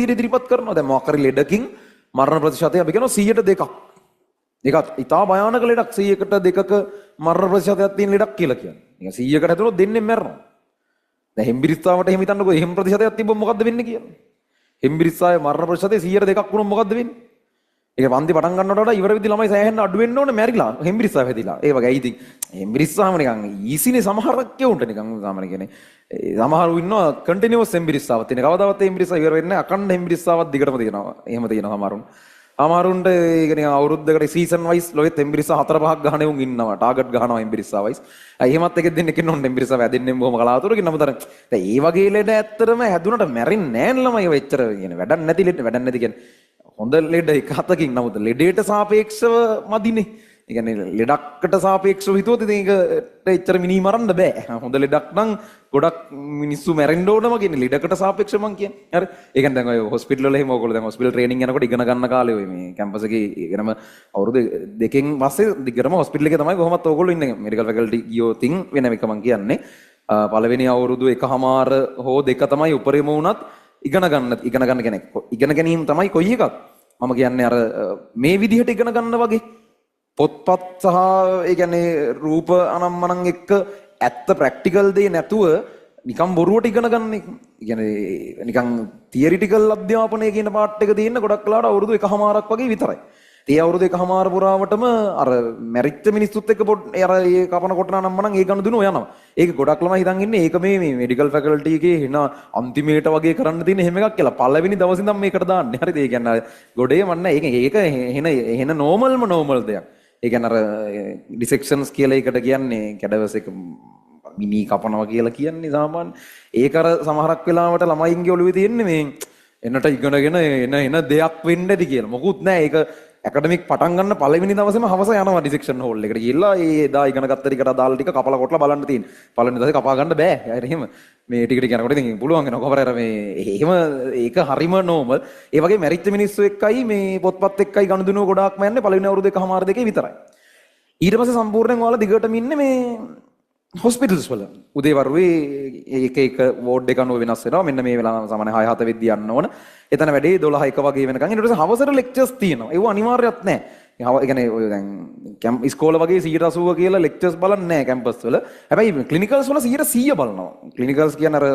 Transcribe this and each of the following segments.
ඉදිරිපත් කරනවා. දැන් මොකක් හරි ලෙඩකින් මරණ ප්‍රතිශතය අපි කියනවා 100ට 2ක්. ඒකත් ඉතා භයානක ලෙඩක් 100කට 2ක මරණ ප්‍රතිශතයක් තියෙන ලෙඩක් කියලා කියන්නේ. නිකන් 100කට හැදුනොත් දෙන්නේ මැරෙනවා. දැන් හෙම්බිරිස්සාවට එහෙම හිතන්නකෝ එහෙම ප්‍රතිශතයක් තිබ්බොත් මොකද්ද වෙන්නේ කියලා. හෙම්බිරිස්සාවේ මරණ ප්‍රතිශතය 100ට 2ක් වුණොත් මොකද්ද වෙන්නේ? ඒක පන්ති පටන් ගන්නවට වඩා ඉවර වෙද්දි ළමයි සෑහෙන්න අඩු වෙන්න ඕනේ මැරිලා හෙම්බිරිස්සාව හැදිලා. ඒ වගේ ඉතින් හෙම්බිරිස්සාම නිකන් ඊසිනේ සමහරක් කියුන්ට නිකන් සාමාන්‍ය කියන්නේ. සමහරු ඉන්නවා කන්ටිනියුස් හෙම්බිරිස්සාවක් තියෙන. කවදාවත් හෙම්බිරිස්සාව ඉවර වෙන්නේ නැහැ. අකණ්ඩ හෙම්බිරිස්සාවක් දිගටම තියෙනවා. එහෙම තියෙනවා සමහරුන්. අමාරුන්ට ඒක නිකන් අවුරුද්දකට සීසන් වයිස් ලොයෙත් හෙම්බිරිස්සා 4-5ක් ගහන උන් ඉන්නවා. ටාගට් ගහනවා හෙම්බිරිස්සා වයිස්. එහෙමත් එකෙක් දෙන්නෙක් ඉන්නෝනේ හෙම්බිරිස්සාව හැදෙන්නේ බොහොම කලාතුරකින්. නමුත් අර දැන් ඒ වගේ ලෙඩ ඇත්තටම හැදුනට මැරෙන්නේ නැහැ ළමයි. ඔය එච්චර කියන්නේ වැඩක් නැති ලෙඩ වැඩක් නැති කියන්නේ හොඳ ලෙඩ එක හතකින්. නමුත් ලෙඩේට සාපේක්ෂව මදිනේ. ඒ කියන්නේ ලෙඩක්කට සාපේක්ෂව හිතුවොත් ඉතින් ඒකට එච්චර මිනී මරන්න බෑ. හොඳ ලෙඩක් නම් ගොඩක් මිනිස්සු මැරෙන්න ඕනම කියන්නේ ලෙඩකට සාපේක්ෂව මං කියන්නේ. හරි. ඒ කියන්නේ දැන් ඔය හොස්පිටල් වල එහෙම ඕගොල්ලෝ දැන් හොස්පිටල් ට්‍රේනින් යනකොට ඉගෙන ගන්න කාලේ ඔය මේ කැම්පස් එකේ ඉගෙනම අවුරුදු දෙකෙන් පස්සේ දිගටම හොස්පිටල් එකේ තමයි කොහොමත් ඕගොල්ලෝ ඉන්නේ. මෙඩිකල් ෆැකල්ටි ගියොතින් වෙන එක මං කියන්නේ. පළවෙනි අවුරුදු එකමාර හෝ දෙක තමයි උපරිම වුණත් ඉගෙන ගන්න කෙනෙක්. ඉගෙන ගැනීම තමයි කොයි එකක්. මම කියන්නේ අර මේ විදිහට ඉගෙන ගන්න වගේ පොත්පත් සහ ඒ කියන්නේ රූප අනම්මනම් එක්ක ඇත්ත ප්‍රැක්ටිකල් දේ නැතුව නිකම් බොරුවට ඉගෙන ගන්න එක. ඒ කියන්නේ නිකන් තියරිටිකල් අධ්‍යාපනය කියන පාර්ට් එක තියෙන ගොඩක් වෙලාවට අවුරුදු එකමාරක් වගේ විතරයි. ඒ අවුරුදු එකමාර පුරාවටම අර මැරිච්ච මිනිස්සුත් එක්ක අර ඒ කපන කොටන අනම්මනම් ඒ ගනුදෙනු යනවා. ඒක ගොඩක් ළමයි හිතන් ඉන්නේ ඒක මේ මෙඩිකල් ෆැකල්ටි එකේ එන අන්තිමේට වගේ කරන්න තියෙන හැම එකක් කියලා. පළවෙනි දවසේ ඉඳන් මේකට දාන්නේ. හරිද? ඒ කියන්නේ ගොඩේ මන්නේ ඒක එන නෝමල් දෙයක්. ඒ කියන්නේ අර ඩිසෙක්ෂන්ස් කියලා එකට කියන්නේ කැඩවස් එක මිනි කපනවා කියලා කියන්නේ සාමාන්‍ය. ඒක අර සමහරක් වෙලාවට ළමයින්ගේ ඔළුවේ තියෙන්නේ මේ එනට ඉගෙනගෙන එන දෙයක් වෙන්න ඇති කියලා. මොකුත් නැහැ. ඒක ඇකඩමික් පටන් ගන්න පළවෙනි දවසේම හවස යනවා ඩිසෙක්ෂන් හෝල් එකට ගිහිල්ලා ඒ එදා ඉගෙන ගත්ත ටිකට අදාළ ටික කපලා කොටලා බලන්න තියෙන. පළවෙනි දවසේ කපා ගන්න බෑ. එහෙම මේ ටික ටික යනකොට ඉතින් පුළුවන් වෙනවා. කොහොමද අර මේ එහෙම ඒක හරිම නෝමල්. ඒ වගේ මැරිච්ච මිනිස්සු එක්කයි මේ පොත්පත් එක්කයි ගනුදෙනුව ගොඩාක්ම යන්නේ පළවෙනි අවුරුදු එකමාර දෙකේ විතරයි. ඊට පස්සේ සම්පූර්ණයෙන් ඔයාලා දිගටම ඉන්නේ මේ හොස්පිටල්ස් වල. උදේ වරුවේ එක වෝඩ් එක අනුව වෙනස් වෙනවා. මෙන්න මේ වෙලාව සාමාන්‍ය 6-7 වෙද්දී යන්න ඕන. එතන වැඩේ 12-1 වගේ වෙනකන්. ඊට පස්සේ හවසට ලෙක්චර්ස් තියෙනවා. ඒව අනිවාර්යයක් නැහැ. ඒ කියන්නේ ඔය දැන් ඉස්කෝල වගේ 180 කියලා ලෙක්චර්ස් බලන්නේ නැහැ කැම්පස් වල. හැබැයි ක්ලිනිකල්ස් වල 100% බලනවා. ක්ලිනිකල්ස් කියන්නේ අර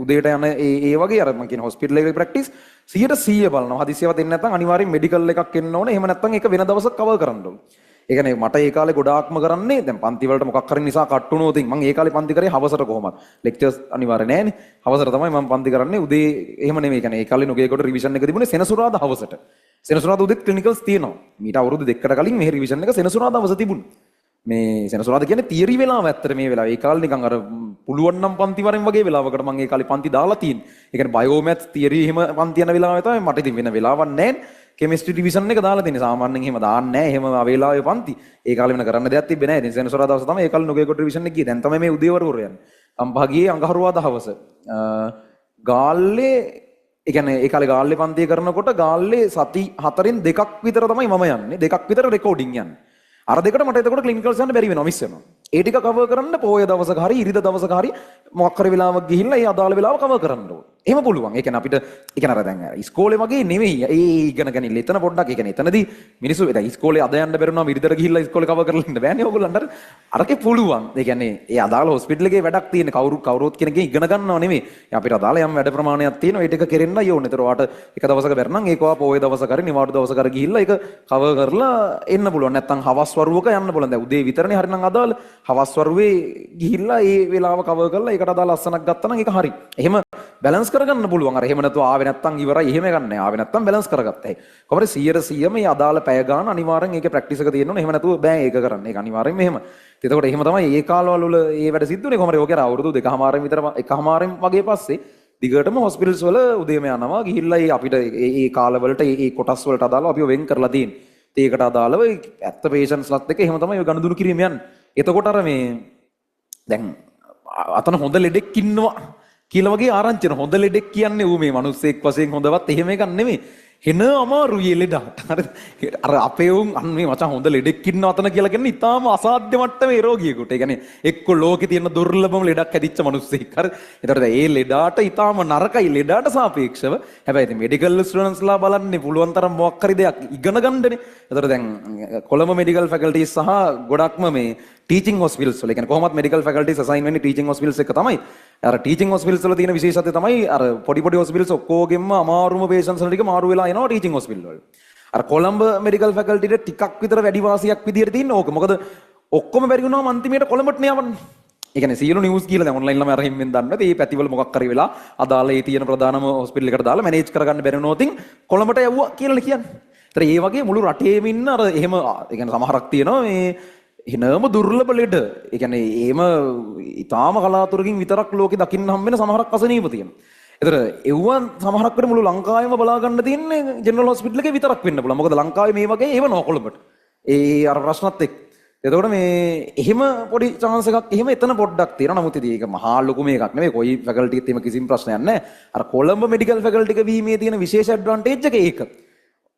උදේට යන ඒ වගේ අර මම කියන හොස්පිටල් එකේ ප්‍රැක්ටිස් 100% බලනවා. හදිසියවත් එන්නේ නැත්නම් අනිවාර්යෙන් මෙඩිකල් එකක් එන්න ඕනේ. එහෙම නැත්නම් ඒක වෙන දවසක් කවර් කරන්න ඕනේ. ඒ කියන්නේ මට ඒ කාලේ ගොඩාක්ම කරන්නේ දැන් පන්ති වලට මොකක් හරි නිසා කට් වුණොත් මම ඒ කාලේ පන්ති කරේ හවසට කොහොමද ලෙක්චර්ස් අනිවාර්ය නෑනේ හවසට තමයි මම පන්ති කරන්නේ උදේ එහෙම නෙමෙයි කියන්නේ ඒ කාලේ නුගේකොට රිවිෂන් එක තිබුණේ සෙනසුරාදා හවසට සෙනසුරාදා උදේත් ක්ලිනිකල්ස් තියෙනවා මීට අවුරුදු දෙකකට කලින් මේ රිවිෂන් එක සෙනසුරාදා හවස තිබුණා මේ සෙනසුරාදා කියන්නේ තියරි වෙලාව ඇත්තට මේ වෙලාව ඒ කාලේ නිකන් අර පුළුවන් නම් පන්ති වරෙන් වගේ වෙලාවකට මම ඒ කාලේ පන්ති දාලා තියෙන්නේ ඒ කියන්නේ බයෝමැත්ස් තියරි එහෙම පන්ති යන වෙලාව තමයි මට ඉතින් වෙන වෙලාවක් නැහැ කෙමිස්ට්‍රි ඩිවිෂන් එක දාලා තියෙන්නේ සාමාන්‍යයෙන් එහෙම දාන්නේ නැහැ එහෙම අවේලාවේ පන්ති ඒ කාලේ වෙන කරන්න දෙයක් තිබ්බේ නැහැ ඉතින් සෙනසුරාදා දවස් තමයි ඒ කාලේ නුගේකොට රිවිෂන් එක ගියේ දැන් තමයි මේ උදේවරු යන්නේ අම්පහගේ අඟහරුවාදා හවස ගාල්ලේ ඒ කියන්නේ ඒ කාලේ ගාල්ලේ පන්තිය කරනකොට ගාල්ලේ සති 4න් 2ක් විතර තමයි මම යන්නේ 2ක් විතර රෙකෝඩින් යන්නේ අර දෙකට මට එතකොට ක්ලිනිකල්ස් යන්න බැරි වෙනවා මිස් වෙනවා ඒ ටික කවර් කරන්න පොය දවසක හරි ඉරිදා දවසක හරි මොකක් හරි වෙලාවක් ගිහිල්ලා ඒ අදාළ වෙලාව කවර් කරන්න ඕනේ එහෙම පුළුවන් ඒ කියන්නේ අපිට ඒ කියන්නේ අර දැන් ඉස්කෝලේ වගේ නෙවෙයි ඒ ඉගෙන ගනින්න එතන පොඩ්ඩක් ඒ කියන්නේ එතනදී මිනිස්සු දැන් ඉස්කෝලේ අද යන්න බැරුණාම ඉරිදට ගිහිල්ලා ඉස්කෝලේ කවර් කරලා ඉන්න බෑනේ ඕගොල්ලන්ට අරකේ පුළුවන් ඒ කියන්නේ ඒ අදාළ හොස්පිටල් එකේ වැඩක් තියෙන කවුරුත් කෙනෙක්ගෙන් ඉගෙන ගන්නව නෙවෙයි අපිට අදාළ යම් වැඩ ප්‍රමාණයක් තියෙනවා ඒ ටික කෙරෙන්නයි ඕනේ ඒතර ඔයාට එක දවසක බැරනම් ඒක ඔයා පොය දවසක හරි නිවාඩු දවසක හරි ගිහිල්ලා ඒක කවර් කරලා එන්න පුළුවන් නැත්නම් හවස් වරුවක යන්න පුළුවන් දැන් උදේ විතරනේ හරිනම් අදාළ හවස් වරුවේ ගිහිල්ලා ඒ වෙලාව කවර් කරලා ඒකට අදාළ ලස්සනක් ගත්තා නම් ඒක හරි එහෙම බැලන්ස් කරගන්න පුළුවන් අර එහෙම නැතුව ආවේ නැත්තම් ඉවරයි එහෙම ගන්නෑ ආවේ නැත්තම් බැලන්ස් කරගත්තා ඒ කොහොමද 100% මේ අදාළ පැය ගන්න අනිවාර්යෙන් ඒකේ ප්‍රැක්ටිස් එක තියෙන්න ඕනේ එහෙම නැතුව බෑ ඒක කරන්න ඒක අනිවාර්යෙන් මෙහෙම එතකොට එහෙම තමයි ඒ කාලවල වල ඒ වැඩ සිද්ධුනේ කොහොමද ඕක අවුරුදු දෙකමාරෙන් විතර එකමාරෙන් වගේ පස්සේ දිගටම හොස්පිටල්ස් වල උදේම යනවා ගිහිල්ලා ඒ අපිට ඒ කාලවලට ඒ කොටස් වලට අදාළව අපිව වෙන් කරලා තියෙන්නේ ඒකට අදාළව ඇත්ත පේෂන්ස්ලත් එක්ක එහෙම තමයි ඔය ගනුදෙනු කිරීම යන්නේ එතකොට අර මේ දැන් අතන හොඳ ලෙඩෙක් ඉන්නවා කියලා වගේ ආරංචින හොඳ ලෙඩෙක් කියන්නේ ඌ මේ මිනිස්සෙක් වශයෙන් හොඳවත් එහෙම එකක් නෙමෙයි හෙන අමාරුයි ඒ ලෙඩට. අර අපේ උන් අන්න මේ මචං හොඳ ලෙඩෙක් ඉන්න අතන කියලා කියන්නේ ඉතාලම අසාධ්‍ය මට්ටමේ රෝගියෙකුට. ඒ කියන්නේ එක්ක ලෝකේ තියෙන දුර්ලභම ලෙඩක් හැදිච්ච මිනිස්සෙක්. හරි. ඒතකොට ඒ ලෙඩාට ඉතාලම නරකයි ලෙඩාට සාපේක්ෂව. හැබැයි ඉතින් මෙඩිකල් ස්ටුඩන්ට්ස්ලා බලන්නේ පුළුවන් තරම් මොකක් හරි දෙයක් ඉගෙන ගන්නනේ. ඒතකොට දැන් කොළඹ මෙඩිකල් ෆැකල්ටිස් සහ ගොඩක්ම මේ ටීචිං හොස්පිටල්ස් වල. ඒ කියන්නේ කොහොමත් මෙඩිකල් ෆැකල්ටිස් අසයින් වෙන්නේ ටීචිං හොස්පිටල්ස් එක තමයි. අර ටීචිං හොස්පිටල්ස් වල තියෙන විශේෂත්වය තමයි අර පොඩි පොඩි හොස්පිටල්ස් ඔක්කොගෙම අමාරුම පේෂන්ට්ස් වල ටික මාරු වෙලා යනවා ටීචිං හොස්පිටල් වල. අර කොළඹ මෙඩිකල් ෆැකල්ටිට ටිකක් විතර වැඩි වාසියක් විදියට තියෙන ඕක. මොකද ඔක්කොම බැරි වුණාම අන්තිමේට කොළඹට යවන්නේ. ඒ කියන්නේ සියලු නිවුස් කියලා දැන් ඔන්ලයින් ළම අර හිම්මෙන් දන්නවා. ඒ පැතිවල මොකක් හරි වෙලා අදාළ ඒ තියෙන ප්‍රධානම හොස්පිටල් එකට දාලා මැනේජ් කරගන්න බැරි වුණොත් කොළඹට යවුවා කියලා කියන්නේ. ඒතර ඒ වගේ මුළු රටේම ඉන්න අර එහෙම ඒ කියන්නේ සමහරක් තියෙනවා මේ එනම දුර්ලභ ලෙඩ. ඒ කියන්නේ එහෙම ඊටාම කලාතුරකින් විතරක් ලෝකෙ දකින්න හම්බ වෙන සමහරක් අසනීප තියෙනවා. ඒතර එවුවන් සමහරක් වෙලට මුළු ලංකාවෙම බලා ගන්න තියෙන්නේ ජෙනරල් හොස්පිටල් එකේ විතරක් වෙන්න පුළුවන්. මොකද ලංකාවේ මේ වගේ ඒව නෝ කොළඹට. ඒ අර ප්‍රශ්නත් එක්ක. එතකොට මේ එහෙම පොඩි chance එකක් එහෙම එතන පොඩ්ඩක් තියෙනවා. නමුත් ඉතින් ඒක මහා ලොකු මේකක් නෙමෙයි. කොයි ෆැකල්ටි එකත් එහෙම කිසිම ප්‍රශ්නයක් නැහැ. අර කොළඹ මෙඩිකල් ෆැකල්ටි එක වීමේ තියෙන විශේෂ ඇඩ්වාන්ටේජ් එක ඒක.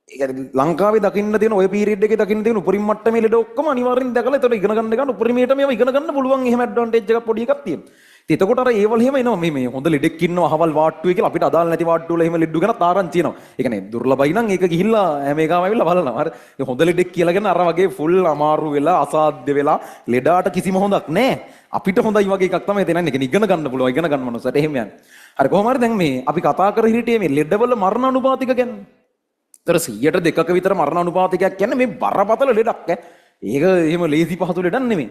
ඒ කියන්නේ ලංකාවේ දකින්න තියෙන ওই පීරියඩ් එකේ දකින්න තියෙන උපරිම මට්ටමේ ලෙඩ ඔක්කොම අනිවාර්යෙන් දැකලා ඒතකොට ඉගෙන ගන්න උපරිමයට මේව ඉගෙන ගන්න පුළුවන්. එහෙම ඇඩ්වාන්ටේජ් එකක් පොඩි එකක් තියෙනවා. ඉතින් එතකොට අර ඒවල එහෙම එනවා මේ හොඳ ලෙඩෙක් ඉන්නවා අහවල් වාට්ටුවේ කියලා අපිට අදාළ නැති වාට්ටුවල එහෙම ලෙඩු ගැන තාරංචි එනවා. ඒ කියන්නේ දුර්ලභයි නම් ඒක ගිහිල්ලා හැම එකම ඇවිල්ලා බලනවා. හරි. ඒ හොඳ ලෙඩෙක් කියලාගෙන අර වගේ ෆුල් අමාරු වෙලා අසාධ්‍ය වෙලා ලෙඩාට කිසිම හොඳක් නැහැ. අපිට හොඳයි වගේ එකක් තමයි දෙනන්නේ. ඒ කියන්නේ ඉගෙන ගන්න පුළුවන්. ඉගෙන ගන්න මනුස්සයට එහෙම යන්නේ. හරි කොහොම හරි දැන් මේ අපි කතා කර හිටියේ මේ ලෙඩවල මරණ අනුපාතික ගැන. ඒතර 100ට 2ක විතර මරණ අනුපාතිකයක් කියන්නේ මේ බරපතල ලෙඩක් ඈ. ඒක එහෙම ලේසි පහසු ලෙඩක් නෙමෙයි.